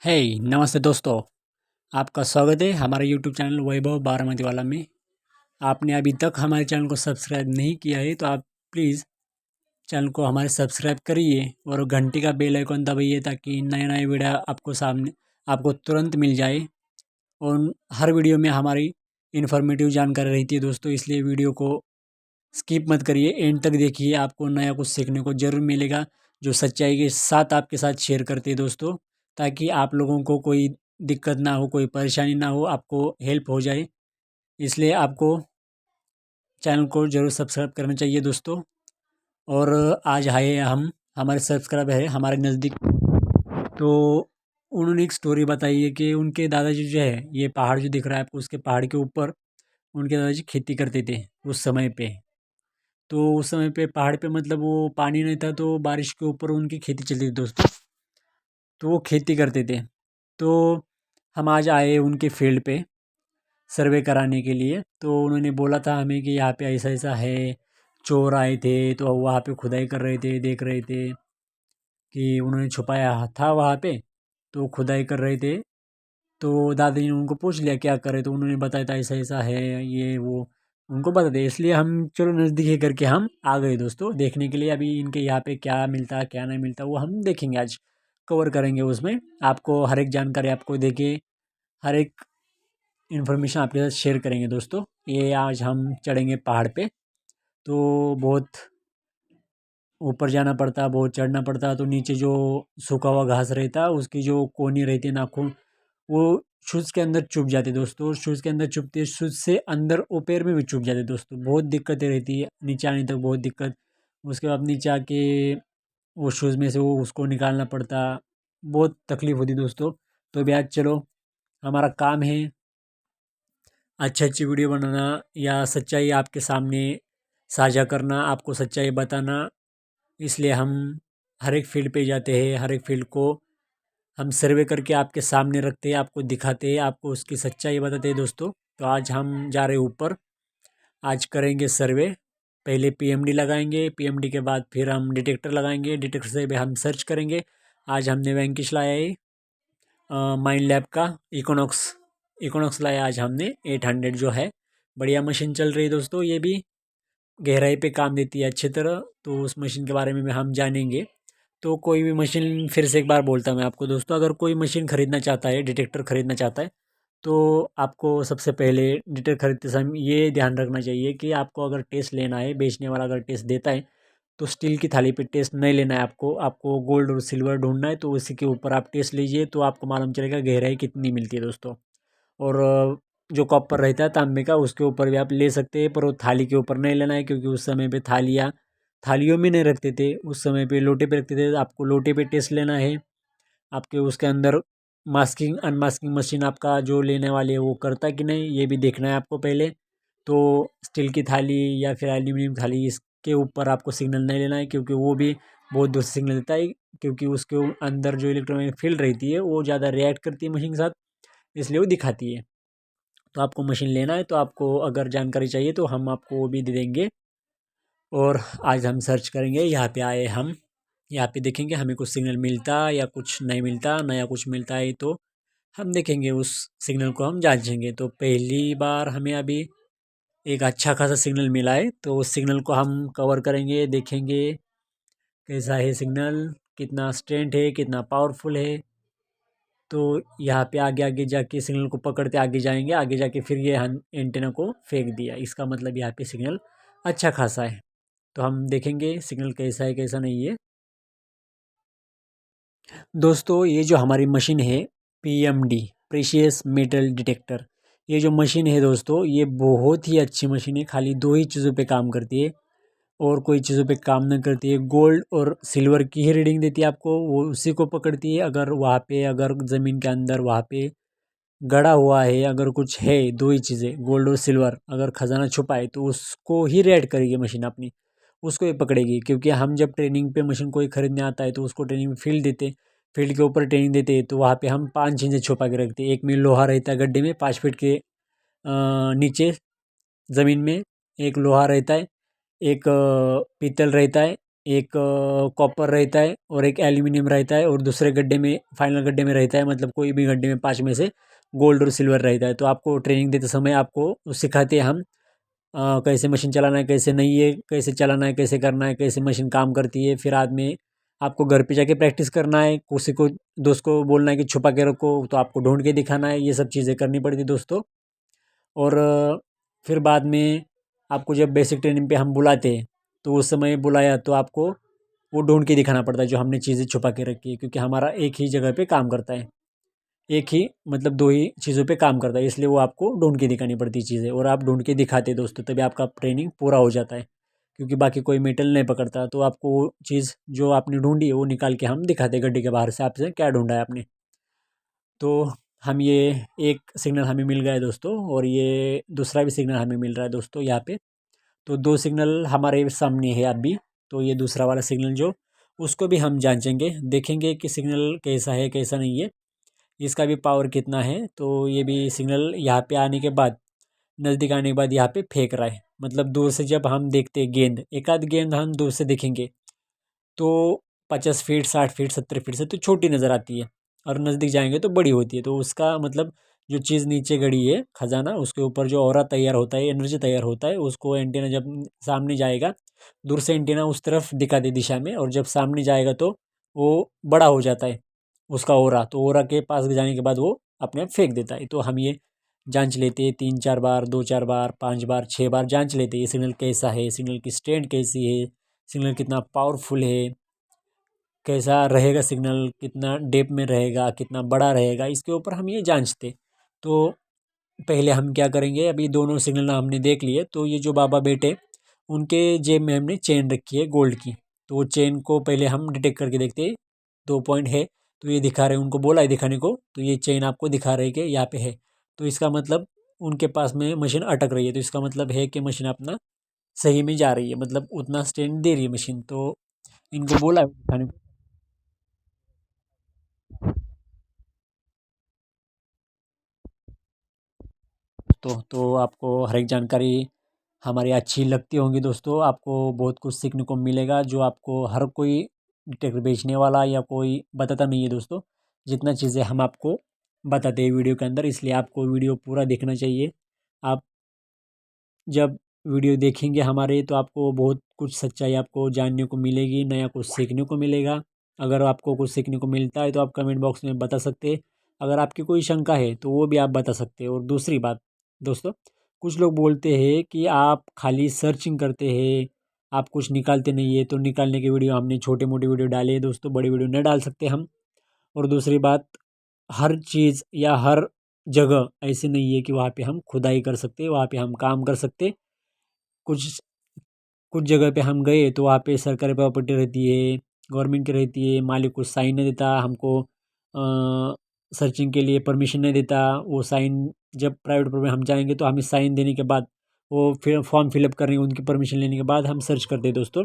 हे नमस्ते दोस्तों। आपका स्वागत है हमारे यूट्यूब चैनल वैभव बारामती वाला में। आपने अभी तक हमारे चैनल को सब्सक्राइब नहीं किया है तो आप प्लीज़ चैनल को हमारे सब्सक्राइब करिए और घंटी का बेल आइकन दबाइए ताकि नए नए वीडियो आपको तुरंत मिल जाए। और हर वीडियो में हमारी इन्फॉर्मेटिव जानकारी रहती है दोस्तों, इसलिए वीडियो को स्किप मत करिए, एंड तक देखिए, आपको नया कुछ सीखने को ज़रूर मिलेगा जो सच्चाई के साथ आपके साथ शेयर करते हैं दोस्तों, ताकि आप लोगों को कोई दिक्कत ना हो, कोई परेशानी ना हो, आपको हेल्प हो जाए। इसलिए आपको चैनल को ज़रूर सब्सक्राइब करना चाहिए दोस्तों। और आज आए हम, हमारे सब्सक्राइबर है हमारे नज़दीक, तो उन्होंने एक स्टोरी बताई है कि उनके दादाजी जो है, ये पहाड़ जो दिख रहा है आपको, उसके पहाड़ के ऊपर उनके दादाजी खेती करते थे उस समय पे। तो उस समय पे पहाड़ पे मतलब वो पानी नहीं था, तो बारिश के ऊपर उनकी खेती चलती थी दोस्तों। तो वो खेती करते थे। तो हम आज आए उनके फील्ड पे सर्वे कराने के लिए। तो उन्होंने बोला था हमें कि यहाँ पे ऐसा ऐसा है, चोर आए थे तो वहाँ पे खुदाई कर रहे थे, देख रहे थे कि उन्होंने छुपाया था वहाँ पे, तो खुदाई कर रहे थे। तो दादाजी ने उनको पूछ लिया क्या करे, तो उन्होंने बताया था ऐसा ऐसा है, ये वो उनको बता दिया। इसलिए हम चलो नज़दीक है करके हम आ गए दोस्तों देखने के लिए। अभी इनके यहाँ पे क्या मिलता है क्या नहीं मिलता वो हम देखेंगे, आज कवर करेंगे। उसमें आपको हर एक जानकारी आपको देके हर एक इन्फॉर्मेशन आपके साथ शेयर करेंगे दोस्तों। ये आज हम चढ़ेंगे पहाड़ पे, तो बहुत ऊपर जाना पड़ता, बहुत चढ़ना पड़ता। तो नीचे जो सूखा हुआ घास रहता, उसकी जो कोनी रहती है, नाखून, वो शूज़ के अंदर चुभ जाते दोस्तों। और शूज़ के अंदर चुभते, शूज़ से अंदर वो पैर में भी चुभ जाते दोस्तों। बहुत दिक्कतें रहती है नीचे आने तक, बहुत दिक्कत। उसके बाद नीचे आके वो शूज़ में से वो उसको निकालना पड़ता, बहुत तकलीफ़ होती दोस्तों। तो भी आज चलो, हमारा काम है अच्छी अच्छी वीडियो बनाना या सच्चाई आपके सामने साझा करना, आपको सच्चाई बताना। इसलिए हम हर एक फील्ड पे जाते हैं, हर एक फील्ड को हम सर्वे करके आपके सामने रखते हैं, आपको दिखाते हैं, आपको उसकी सच्चाई बताते हैं दोस्तों। तो आज हम जा रहे हैं ऊपर, आज करेंगे सर्वे। पहले पीएमडी लगाएंगे, पीएमडी के बाद फिर हम डिटेक्टर लगाएंगे, डिटेक्टर से भी हम सर्च करेंगे। आज हमने वैंकिश लाया है माइंड लैब का इकोनॉक्स, इकोनॉक्स लाया आज हमने 800 जो है। बढ़िया मशीन चल रही है दोस्तों, ये भी गहराई पे काम देती है अच्छी तरह। तो उस मशीन के बारे में भी हम जानेंगे। तो कोई भी मशीन, फिर से एक बार बोलता हूँ मैं आपको दोस्तों, अगर कोई मशीन खरीदना चाहता है, डिटेक्टर खरीदना चाहता है, तो आपको सबसे पहले डिटेक्टर खरीदते समय ये ध्यान रखना चाहिए कि आपको अगर टेस्ट लेना है, बेचने वाला अगर टेस्ट देता है, तो स्टील की थाली पे टेस्ट नहीं लेना है आपको। आपको गोल्ड और सिल्वर ढूंढना है, तो उसी के ऊपर आप टेस्ट लीजिए, तो आपको मालूम चलेगा गहराई कितनी मिलती है दोस्तों। और जो कॉपर रहता है तांबे का, उसके ऊपर भी आप ले सकते हैं, पर वो थाली के ऊपर नहीं लेना है, क्योंकि उस समय पे थालियों में नहीं रखते थे, उस समय पे लोटे पे रखते थे। तो आपको लोटे पे टेस्ट लेना है। आपके उसके अंदर मास्किंग अनमास्किंग मशीन आपका जो लेने वाले है वो करता है कि नहीं, ये भी देखना है आपको पहले। तो स्टील की थाली या फिर एल्यूमिनियम थाली, इसके ऊपर आपको सिग्नल नहीं लेना है, क्योंकि वो भी बहुत दूर से सिग्नल देता है। क्योंकि उसके अंदर जो इलेक्ट्रोमैग्नेटिक फील्ड रहती है वो ज़्यादा रिएक्ट करती है मशीन के साथ, इसलिए वो दिखाती है। तो आपको मशीन लेना है, तो आपको अगर जानकारी चाहिए तो हम आपको वो भी दे देंगे। और आज हम सर्च करेंगे, यहाँ पे आए हम, यहाँ पे देखेंगे हमें कुछ सिग्नल मिलता या कुछ नहीं मिलता, नया कुछ मिलता है तो हम देखेंगे, उस सिग्नल को हम जांचेंगे। तो पहली बार हमें अभी एक अच्छा खासा सिग्नल मिला है, तो उस सिग्नल को हम कवर करेंगे, देखेंगे कैसा है सिग्नल, कितना स्ट्रेंथ है, कितना पावरफुल है। तो यहाँ पे आगे आगे जाके सिग्नल को पकड़ते आगे जाएंगे, आगे जाके फिर ये हम एंटेना को फेंक दिया, इसका मतलब यहाँ पे सिग्नल अच्छा खासा है। तो हम देखेंगे सिग्नल कैसा है कैसा नहीं है दोस्तों। ये जो हमारी मशीन है पीएमडी, प्रीशियस मेटल डिटेक्टर, ये जो मशीन है दोस्तों, ये बहुत ही अच्छी मशीन है। खाली दो ही चीज़ों पे काम करती है और कोई चीज़ों पे काम नहीं करती है। गोल्ड और सिल्वर की ही रीडिंग देती है आपको, वो उसी को पकड़ती है। अगर वहाँ पे, अगर ज़मीन के अंदर वहाँ पे गड़ा हुआ है, अगर कुछ है, दो ही चीज़ें गोल्ड और सिल्वर, अगर खजाना छुपा है, तो उसको ही रेड करेगी मशीन अपनी, उसको ही पकड़ेगी। क्योंकि हम जब ट्रेनिंग पे मशीन कोई खरीदने आता है तो उसको ट्रेनिंग में फील्ड के ऊपर ट्रेनिंग देते हैं, तो वहाँ पे हम 5 चीज़ें छुपा के रखते हैं। एक में लोहा रहता है गड्ढे में 5 फीट के नीचे ज़मीन में, एक लोहा रहता है, एक पीतल रहता है, एक कॉपर रहता है और एक एल्यूमिनियम रहता है और दूसरे गड्ढे में फाइनल गड्ढे में रहता है, मतलब कोई भी गड्ढे में 5 में से गोल्ड और सिल्वर रहता है। तो आपको ट्रेनिंग देते समय आपको सिखाते हैं हम कैसे मशीन चलाना है, कैसे नहीं है, कैसे चलाना है, कैसे करना है, कैसे मशीन काम करती है। फिर आदमी आपको घर पे जाके प्रैक्टिस करना है, किसी को दोस्त को बोलना है कि छुपा के रखो, तो आपको ढूंढ के दिखाना है। ये सब चीज़ें करनी पड़ती है दोस्तों। और फिर बाद में आपको जब बेसिक ट्रेनिंग पे हम बुलाते हैं, तो उस समय बुलाया तो आपको वो ढूंढ के दिखाना पड़ता है जो हमने चीज़ें छुपा के रखी है, क्योंकि हमारा एक ही जगह पे काम करता है, एक ही मतलब 2 ही चीज़ों पे काम करता है, इसलिए वो आपको ढूँढ के दिखानी पड़ती है चीज़ें और आप ढूँढ के दिखाते हैं दोस्तों, तभी आपका ट्रेनिंग पूरा हो जाता है। क्योंकि बाकी कोई मेटल नहीं पकड़ता, तो आपको वो चीज़ जो आपने ढूँढी है वो निकाल के हम दिखाते हैं गड्ढे के बाहर से, आपसे क्या ढूँढा है आपने। तो हम ये एक सिग्नल हमें मिल गया है दोस्तों, और ये दूसरा भी सिग्नल हमें मिल रहा है दोस्तों यहाँ पे। तो 2 सिग्नल हमारे सामने है अभी। तो ये दूसरा वाला सिग्नल जो, उसको भी हम जाँचेंगे, देखेंगे कि सिग्नल कैसा है, कैसा नहीं है। इसका भी पावर कितना है। तो ये भी सिग्नल यहाँ पे आने के बाद, नज़दीक आने के बाद यहाँ पे फेंक रहा है, मतलब दूर से जब हम देखते हैं गेंद, एक आध गेंद हम दूर से देखेंगे तो 50 फीट 60 फीट 70 फीट से तो छोटी नज़र आती है, और नज़दीक जाएंगे तो बड़ी होती है। तो उसका मतलब जो चीज़ नीचे गड़ी है खजाना, उसके ऊपर जो ऑरा तैयार होता है, एनर्जी तैयार होता है, उसको एंटीना जब सामने जाएगा, दूर से एंटीना उस तरफ दिखा दे दिशा में, और जब सामने जाएगा तो वो बड़ा हो जाता है उसका ओरा। तो ओरा के पास जाने के बाद वो अपने आप फेंक देता है। तो हम ये जांच लेते हैं 3-4 बार, 2-4 बार, 5 बार, 6 बार जांच लेते हैं ये सिग्नल कैसा है, सिग्नल की स्ट्रेंथ कैसी है, सिग्नल कितना पावरफुल है, कैसा रहेगा सिग्नल, कितना डेप्थ में रहेगा, कितना बड़ा रहेगा, इसके ऊपर हम ये जांचते। तो पहले हम क्या करेंगे, अभी दोनों सिग्नल हमने देख लिए, तो ये जो बाबा बेटे, उनके जेब में हमने चेन रखी है गोल्ड की। तो वो चेन को पहले हम डिटेक्ट करके देखते हैं, 2 पॉइंट है, तो ये दिखा रहे हैं, उनको बोला है दिखाने को, तो ये चेन आपको दिखा रहे हैं कि यहाँ पे है। तो इसका मतलब उनके पास में मशीन अटक रही है, तो इसका मतलब है कि मशीन अपना सही में जा रही है, मतलब उतना स्ट्रेन दे रही है मशीन। तो इनको बोला है दिखाने को। तो आपको हर एक जानकारी हमारी अच्छी लगती होंगी दोस्तों, आपको बहुत कुछ सीखने को मिलेगा, जो आपको हर कोई टेक बेचने वाला या कोई बताता नहीं है दोस्तों, जितना चीज़ें हम आपको बताते हैं वीडियो के अंदर। इसलिए आपको वीडियो पूरा देखना चाहिए। आप जब वीडियो देखेंगे हमारे, तो आपको बहुत कुछ सच्चाई आपको जानने को मिलेगी, नया कुछ सीखने को मिलेगा। अगर आपको कुछ सीखने को मिलता है तो आप कमेंट बॉक्स में बता सकते हैं। अगर आपकी कोई शंका है तो वो भी आप बता सकते हैं। और दूसरी बात दोस्तों, कुछ लोग बोलते हैं कि आप खाली सर्चिंग करते हैं, आप कुछ निकालते नहीं है। तो निकालने की वीडियो हमने छोटे मोटे वीडियो डाले हैं दोस्तों, बड़ी वीडियो नहीं डाल सकते हम। और दूसरी बात, हर चीज़ या हर जगह ऐसे नहीं है कि वहाँ पे हम खुदाई कर सकते, वहाँ पे हम काम कर सकते। कुछ कुछ जगह पे हम गए तो वहाँ पे सरकारी प्रॉपर्टी रहती है, गवर्नमेंट की रहती है, मालिक कुछ साइन नहीं देता हमको, सर्चिंग के लिए परमिशन नहीं देता। वो साइन, जब प्राइवेट प्रॉपर्टी में हम जाएंगे तो हमें साइन देने के बाद, वो फिर फॉर्म फिलअप करेंगे, उनकी परमिशन लेने के बाद हम सर्च करते हैं दोस्तों।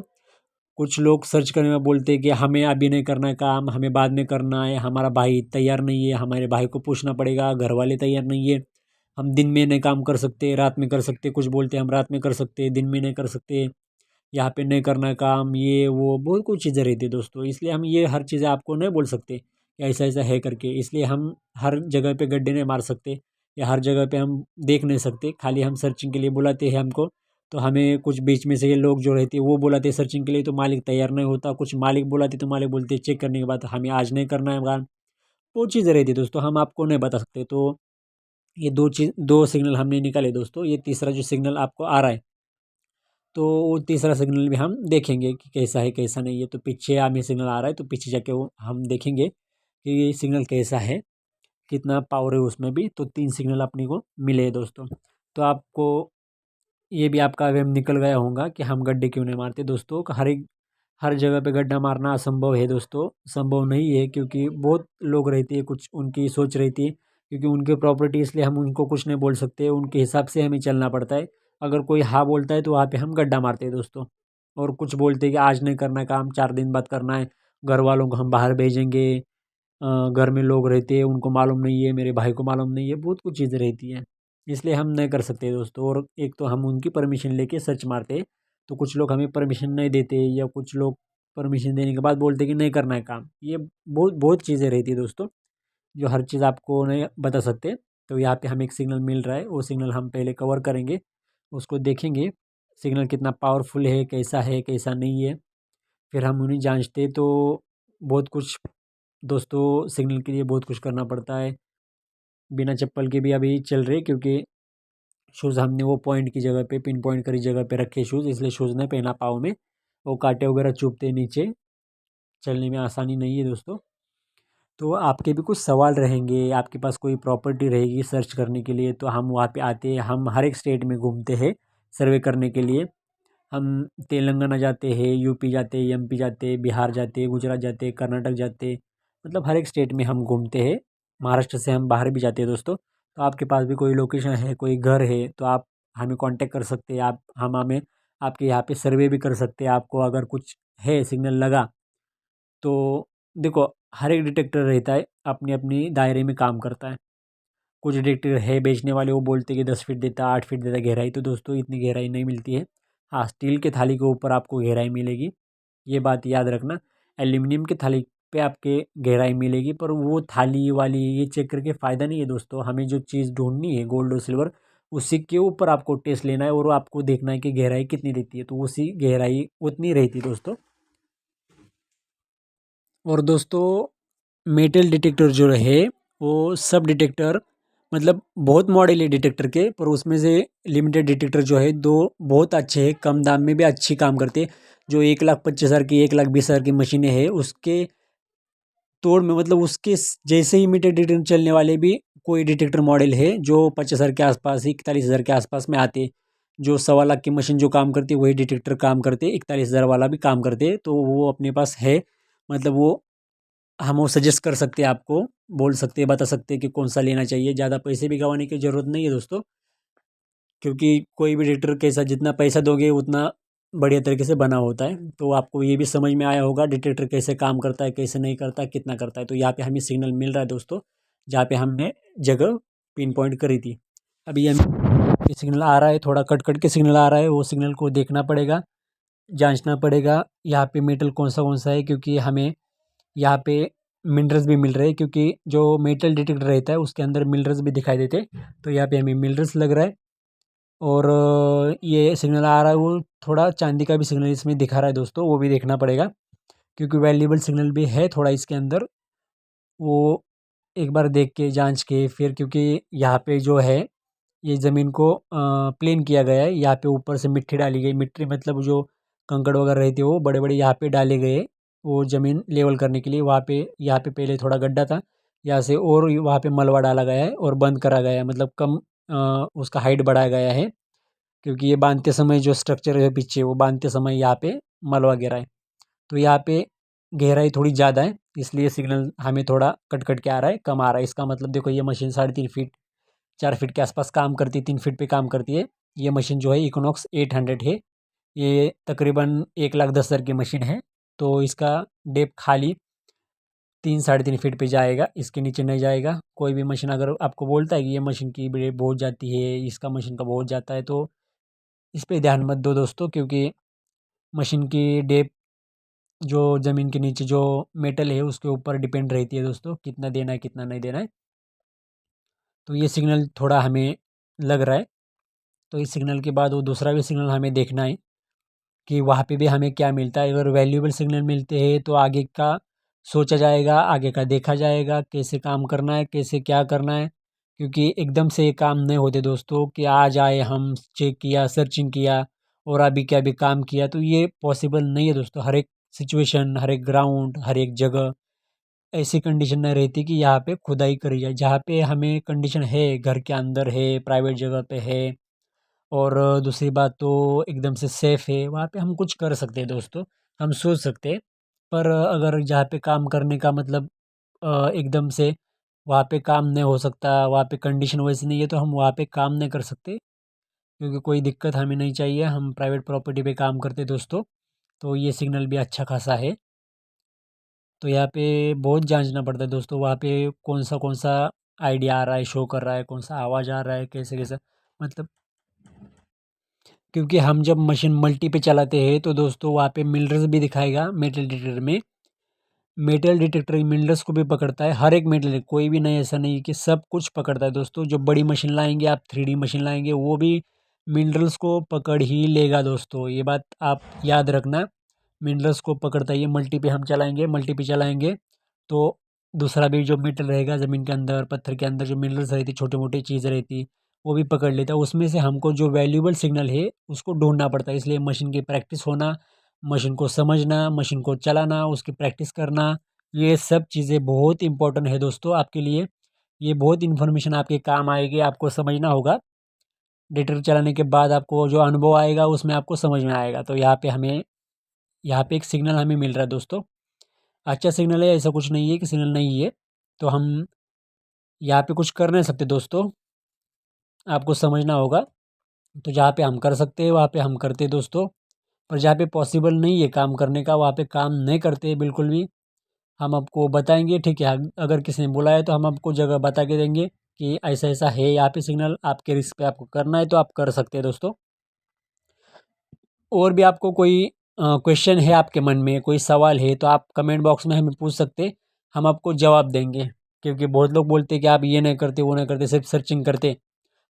कुछ लोग सर्च करने में बोलते हैं कि हमें अभी नहीं करना है काम, हमें बाद में करना है, हमारा भाई तैयार नहीं है, हमारे भाई को पूछना पड़ेगा, घर वाले तैयार नहीं है, हम दिन में नहीं काम कर सकते, रात में कर सकते। कुछ बोलते हैं हम रात में कर सकते, दिन में नहीं कर सकते, यहाँ पे नहीं करना है काम, ये वो बहुत कुछ चीज़ें रहती है दोस्तों। इसलिए हम ये हर चीज़ें आपको नहीं बोल सकते कि ऐसा ऐसा है करके। इसलिए हम हर जगह पे गड्ढे नहीं मार सकते, या हर जगह पे हम देख नहीं सकते। खाली हम सर्चिंग के लिए बुलाते हैं हमको, तो हमें कुछ बीच में से ये लोग जो रहते हैं वो बुलाते हैं सर्चिंग के लिए, तो मालिक तैयार नहीं होता। कुछ मालिक बुलाते तो मालिक बोलते चेक करने के बाद हमें आज नहीं करना है काम। वो चीज़ें रहती है दोस्तों, हम आपको नहीं बता सकते। तो ये दो सिग्नल हमने निकाले दोस्तों। ये तीसरा जो सिग्नल आपको आ रहा है, तो वो तीसरा सिग्नल भी हम देखेंगे कि कैसा है कैसा नहीं है। तो पीछे हमें सिग्नल आ रहा है, तो पीछे जाके वो हम देखेंगे कि ये सिग्नल कैसा है, कितना पावर है उसमें भी। तो 3 सिग्नल अपने को मिले हैं दोस्तों। तो आपको ये भी आपका वेम निकल गया होगा कि हम गड्ढे क्यों नहीं मारते दोस्तों। हर जगह पे गड्ढा मारना असंभव है दोस्तों, संभव नहीं है, क्योंकि बहुत लोग रहते हैं, कुछ उनकी सोच रहती है, क्योंकि उनके प्रॉपर्टी, इसलिए हम उनको कुछ नहीं बोल सकते, उनके हिसाब से हमें चलना पड़ता है। अगर कोई हाँ बोलता है तो वहाँ पे हम गड्ढा मारते हैं दोस्तों। और कुछ बोलते हैं कि आज नहीं करना है काम, 4 दिन बाद करना है, घर वालों को हम बाहर भेजेंगे, घर में लोग रहते हैं उनको मालूम नहीं है, मेरे भाई को मालूम नहीं है, बहुत कुछ चीज़ें रहती हैं। इसलिए हम नहीं कर सकते दोस्तों। और एक तो हम उनकी परमिशन लेके सर्च मारते हैं, तो कुछ लोग हमें परमिशन नहीं देते, या कुछ लोग परमिशन देने के बाद बोलते कि नहीं करना है काम। ये बहुत बहुत चीज़ें रहती है दोस्तों, जो हर चीज़ आपको नहीं बता सकते। तो यहाँ पे हमें एक सिग्नल मिल रहा है, वो सिग्नल हम पहले कवर करेंगे, उसको देखेंगे सिग्नल कितना पावरफुल है कैसा नहीं है। फिर हम उन्हें जाँचते तो बहुत कुछ दोस्तों सिग्नल के लिए बहुत कुछ करना पड़ता है। बिना चप्पल के भी अभी चल रहे, क्योंकि शूज़ हमने वो पॉइंट की जगह पे, पिन पॉइंट करी जगह पे रखे शूज़, इसलिए शूज़ नहीं पहना पाँव में। वो काँटे वगैरह चुभते हैं नीचे, चलने में आसानी नहीं है दोस्तों। तो आपके भी कुछ सवाल रहेंगे, आपके पास कोई प्रॉपर्टी रहेगी सर्च करने के लिए, तो हम वहाँ पे आते हैं। हम हर एक स्टेट में घूमते हैं सर्वे करने के लिए। हम तेलंगाना जाते हैं, यूपी जाते हैं, एमपी जाते हैं, बिहार जाते हैं, गुजरात जाते हैं, कर्नाटक जाते हैं, मतलब हर एक स्टेट में हम घूमते हैं। महाराष्ट्र से हम बाहर भी जाते हैं दोस्तों। तो आपके पास भी कोई लोकेशन है, कोई घर है, तो आप हमें कांटेक्ट कर सकते हैं। आप हम हमें आपके यहाँ पे सर्वे भी कर सकते हैं। आपको अगर कुछ है सिग्नल लगा तो देखो, हर एक डिटेक्टर रहता है, अपनी अपनी दायरे में काम करता है। कुछ डिटेक्टर है बेचने वाले, वो बोलते हैं कि 10 फीट देता, 8 फीट देता गहराई, तो दोस्तों इतनी गहराई नहीं मिलती है। हाँ, स्टील के थाली के ऊपर आपको गहराई मिलेगी, ये बात याद रखना। एल्यूमिनियम की थाली पे आपके गहराई मिलेगी, पर वो थाली वाली ये चेक करके फ़ायदा नहीं है दोस्तों। हमें जो चीज़ ढूंढनी है गोल्ड और सिल्वर, उसी के ऊपर आपको टेस्ट लेना है और आपको देखना है कि गहराई कितनी रहती है, तो उसी गहराई उतनी रहती है दोस्तों। और दोस्तों मेटल डिटेक्टर जो रहे, वो सब डिटेक्टर मतलब बहुत मॉडल है डिटेक्टर के, पर उसमें से लिमिटेड डिटेक्टर जो है दो बहुत अच्छे हैं, कम दाम में भी अच्छी काम करते हैं। जो 1,25,000 की 1,20,000 की मशीनें हैं, उसके तोड़ में मतलब उसके जैसे ही मीटर डिटेक्टर चलने वाले भी कोई डिटेक्टर मॉडल है जो 50,000 के आसपास ही 41,000 के आसपास में आते हैं। जो 1,25,000 की मशीन जो काम करती है वही डिटेक्टर काम करते हैं, 41,000 वाला भी काम करते हैं, तो वो अपने पास है। मतलब वो हम वो सजेस्ट कर सकते हैं आपको, बोल सकते हैं, बता सकते हैं कि कौन सा लेना चाहिए। ज़्यादा पैसे भी गंवाने की ज़रूरत नहीं है दोस्तों, क्योंकि कोई भी डिटेक्टर कैसा, जितना पैसा दोगे उतना बढ़िया तरीके से बना होता है। तो आपको ये भी समझ में आया होगा डिटेक्टर कैसे काम करता है, कैसे नहीं करता, कितना करता है। तो यहाँ पे हमें सिग्नल मिल रहा है दोस्तों, जहाँ पे हमने जगह पिन पॉइंट करी थी। अभी हमें सिग्नल आ रहा है, थोड़ा कट कट के सिग्नल आ रहा है, वो सिग्नल को देखना पड़ेगा, जांचना पड़ेगा यहाँ पे मेटल कौन सा है, क्योंकि हमें यहाँ पे मिनरल्स भी मिल रहे हैं, क्योंकि जो मेटल डिटेक्टर रहता है उसके अंदर मिनरल्स भी दिखाई देते हैं। तो यहाँ पे हमें मिनरल्स लग रहा है। और ये सिग्नल आ रहा है, वो थोड़ा चांदी का भी सिग्नल इसमें दिखा रहा है दोस्तों, वो भी देखना पड़ेगा, क्योंकि वैल्यूएबल सिग्नल भी है थोड़ा इसके अंदर। वो एक बार देख के जांच के फिर, क्योंकि यहाँ पे जो है ये ज़मीन को प्लेन किया गया है, यहाँ पे ऊपर से मिट्टी डाली गई, मिट्टी मतलब जो कंकड़ वगैरह रहते हैं वो बड़े बड़े यहाँ पे डाले गए, वो ज़मीन लेवल करने के लिए। वहाँ पे यहाँ पे पहले थोड़ा गड्ढा था, यहाँ से और वहाँ पे मलबा डाला गया है और बंद करा गया है, मतलब कम उसका हाइट बढ़ाया गया है, क्योंकि ये बांधते समय जो स्ट्रक्चर है पीछे, वो बांधते समय यहाँ पे मलबा गिरा है। तो यहाँ पे गहराई थोड़ी ज़्यादा है, इसलिए सिग्नल हमें थोड़ा कट कट के आ रहा है, कम आ रहा है। इसका मतलब देखो, ये मशीन 3.5 फीट 4 फीट के आसपास काम करती है, 3 फीट पे काम करती है। ये मशीन जो है इक्विनॉक्स 800 है, ये तकरीबन 1,10,000 की मशीन है। तो इसका डेप खाली 3 साढ़े 3 फीट पे जाएगा, इसके नीचे नहीं जाएगा। कोई भी मशीन अगर आपको बोलता है कि ये मशीन की डेप बहुत जाती है, इसका मशीन का बहुत जाता है, तो इस पे ध्यान मत दो दोस्तों, क्योंकि मशीन की डेप जो ज़मीन के नीचे जो मेटल है उसके ऊपर डिपेंड रहती है दोस्तों, कितना देना है कितना नहीं देना है। तो ये सिग्नल थोड़ा हमें लग रहा है। तो इस सिग्नल के बाद वो दूसरा भी सिग्नल हमें देखना है कि वहाँ पे भी हमें क्या मिलता है। अगर वैल्यूएबल सिग्नल मिलते हैं तो आगे का सोचा जाएगा, आगे का देखा जाएगा, कैसे काम करना है, कैसे क्या करना है, क्योंकि एकदम से ये काम नहीं होते दोस्तों कि आज आए हम चेक किया, सर्चिंग किया और अभी क्या अभी काम किया, तो ये पॉसिबल नहीं है दोस्तों। हर एक सिचुएशन, हर एक ग्राउंड, हर एक जगह ऐसी कंडीशन नहीं रहती कि यहाँ पे खुदाई करी जाए। जहाँ पे हमें कंडीशन है, घर के अंदर है, प्राइवेट जगह पे है, और दूसरी बात तो एकदम से सेफ है, वहाँ पे हम कुछ कर सकते हैं दोस्तों, हम सोच सकते हैं। पर अगर जहाँ पे काम करने का मतलब एकदम से वहाँ पे काम नहीं हो सकता, वहाँ पे कंडीशन वैसी नहीं है, तो हम वहाँ पे काम नहीं कर सकते, क्योंकि कोई दिक्कत हमें नहीं चाहिए। हम प्राइवेट प्रॉपर्टी पे काम करते दोस्तों। तो ये सिग्नल भी अच्छा खासा है। तो यहाँ पे बहुत जांचना पड़ता है दोस्तों, वहाँ पे कौन सा आइडिया आ रहा है, शो कर रहा है, कौन सा आवाज़ आ रहा है, कैसे कैसे, मतलब क्योंकि हम जब मशीन मल्टी पे चलाते हैं तो दोस्तों वहाँ पे मिनरल्स भी दिखाएगा मेटल डिटेक्टर में। मेटल डिटेक्टर मिनरल्स को भी पकड़ता है, हर एक मेटल, कोई भी नहीं ऐसा नहीं कि सब कुछ पकड़ता है दोस्तों। जो बड़ी मशीन लाएंगे आप, 3D मशीन लाएंगे, वो भी मिनरल्स को पकड़ ही लेगा दोस्तों, ये बात आप याद रखना। मिनरल्स को पकड़ता है ये। मल्टी पे हम चलाएंगे, मल्टी पे चलाएंगे तो दूसरा भी जो मेटल रहेगा ज़मीन के अंदर, पत्थर के अंदर जो मिनरल्स रहती, छोटे मोटे चीज़ रहती, वो भी पकड़ लेता है। उसमें से हमको जो वैल्यूएबल सिग्नल है उसको ढूंढना पड़ता है। इसलिए मशीन की प्रैक्टिस होना, मशीन को समझना, मशीन को चलाना, उसकी प्रैक्टिस करना, ये सब चीज़ें बहुत इंपॉर्टेंट है दोस्तों आपके लिए। ये बहुत इन्फॉर्मेशन आपके काम आएगी, आपको समझना होगा। डिटेक्टर चलाने के बाद आपको जो अनुभव आएगा उसमें आपको समझ में आएगा। तो यहाँ पे एक सिग्नल हमें मिल रहा है दोस्तों, अच्छा सिग्नल है, ऐसा कुछ नहीं है कि सिग्नल नहीं है। तो हम यहाँ पे कुछ कर नहीं सकते दोस्तों, आपको समझना होगा। तो जहाँ पे हम कर सकते हैं वहाँ पे हम करते हैं दोस्तों, पर जहाँ पे पॉसिबल नहीं है काम करने का वहाँ पे काम नहीं करते बिल्कुल भी। हम आपको बताएंगे, ठीक है, अगर किसी ने बोला है तो हम आपको जगह बता के देंगे कि ऐसा ऐसा है यहाँ पे सिग्नल, आपके रिस्क पे आपको करना है तो आप कर सकते हैं दोस्तों। और भी आपको कोई क्वेश्चन है आपके मन में, कोई सवाल है तो आप कमेंट बॉक्स में हमें पूछ सकते हैं, हम आपको जवाब देंगे। क्योंकि बहुत लोग बोलते हैं कि आप ये नहीं करते, वो नहीं करते, सिर्फ सर्चिंग करते।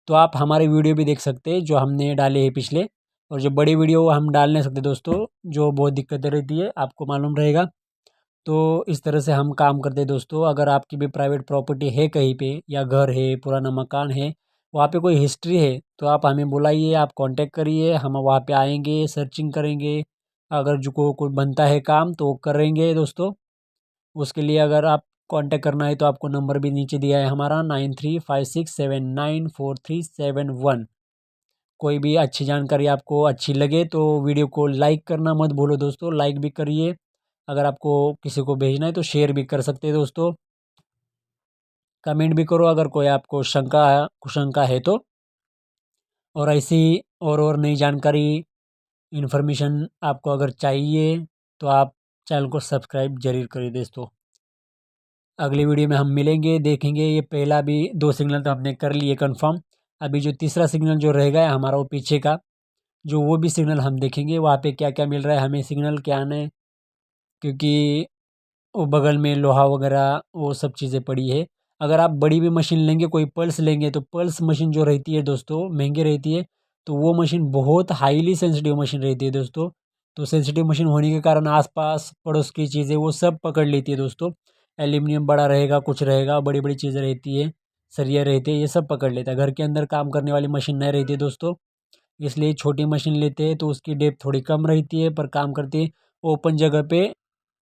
तो आप हमारे वीडियो भी देख सकते हैं जो हमने डाले हैं पिछले, और जो बड़ी वीडियो हम डाल नहीं सकते दोस्तों, जो बहुत दिक्कतें रहती है आपको मालूम रहेगा। तो इस तरह से हम काम करते हैं दोस्तों। अगर आपकी भी प्राइवेट प्रॉपर्टी है कहीं पे, या घर है, पुराना मकान है, वहाँ पे कोई हिस्ट्री है तो आप हमें बुलाइए, आप कांटेक्ट करिए, हम वहाँ पे आएंगे, सर्चिंग करेंगे। अगर जो कोई बनता है काम तो वो करेंगे दोस्तों। उसके लिए अगर आप कांटेक्ट करना है तो आपको नंबर भी नीचे दिया है हमारा, 9356794371। कोई भी अच्छी जानकारी आपको अच्छी लगे तो वीडियो को लाइक करना मत भूलो दोस्तों, लाइक भी करिए। अगर आपको किसी को भेजना है तो शेयर भी कर सकते हैं दोस्तों। कमेंट भी करो अगर कोई आपको शंका कुशंका है तो। और ऐसी और नई जानकारी, इन्फॉर्मेशन आपको अगर चाहिए तो आप चैनल को सब्सक्राइब जरूर करिए दोस्तों। अगली वीडियो में हम मिलेंगे, देखेंगे। ये पहला भी 2 सिग्नल तो हमने कर लिए कंफर्म। अभी जो तीसरा सिग्नल जो रहेगा है हमारा वो पीछे का, जो वो भी सिग्नल हम देखेंगे वहाँ पे क्या क्या मिल रहा है हमें सिग्नल क्या आने। क्योंकि वो बगल में लोहा वगैरह वो सब चीज़ें पड़ी है। अगर आप बड़ी भी मशीन लेंगे, कोई पल्स लेंगे, तो पल्स मशीन जो रहती है दोस्तों महंगी रहती है। तो वो मशीन बहुत हाईली सेंसिटिव मशीन रहती है दोस्तों। तो सेंसिटिव मशीन होने के कारण आसपास पड़ोस की चीज़ें वो सब पकड़ लेती है दोस्तों। एल्यूमिनियम बड़ा रहेगा, कुछ रहेगा, बड़ी बड़ी चीज़ें रहती है, सरिया रहते हैं, ये सब पकड़ लेता है। घर के अंदर काम करने वाली मशीन नहीं रहती है दोस्तों, इसलिए छोटी मशीन लेते हैं तो उसकी डेप्थ थोड़ी कम रहती है पर काम करती है। ओपन जगह पे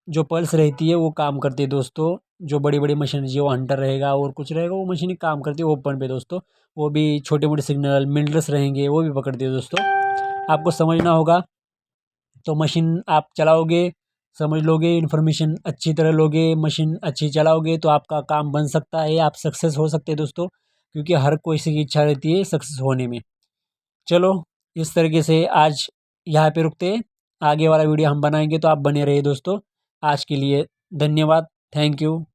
जो पल्स रहती है वो काम करती है दोस्तों। जो बड़ी बड़ी मशीन जो हंटर रहेगा और कुछ रहेगा वो मशीन काम करती है ओपन पे दोस्तों। वो भी छोटे मोटे सिग्नल मिनरल्स रहेंगे वो भी पकड़ती है दोस्तों। आपको समझना होगा। तो मशीन आप चलाओगे, समझ लोगे, इन्फॉर्मेशन अच्छी तरह लोगे, मशीन अच्छी चलाओगे तो आपका काम बन सकता है, आप सक्सेस हो सकते हैं दोस्तों। क्योंकि हर कोई की इच्छा रहती है सक्सेस होने में। चलो, इस तरीके से आज यहाँ पे रुकते हैं, आगे वाला वीडियो हम बनाएंगे तो आप बने रहिए दोस्तों। आज के लिए धन्यवाद, थैंक यू।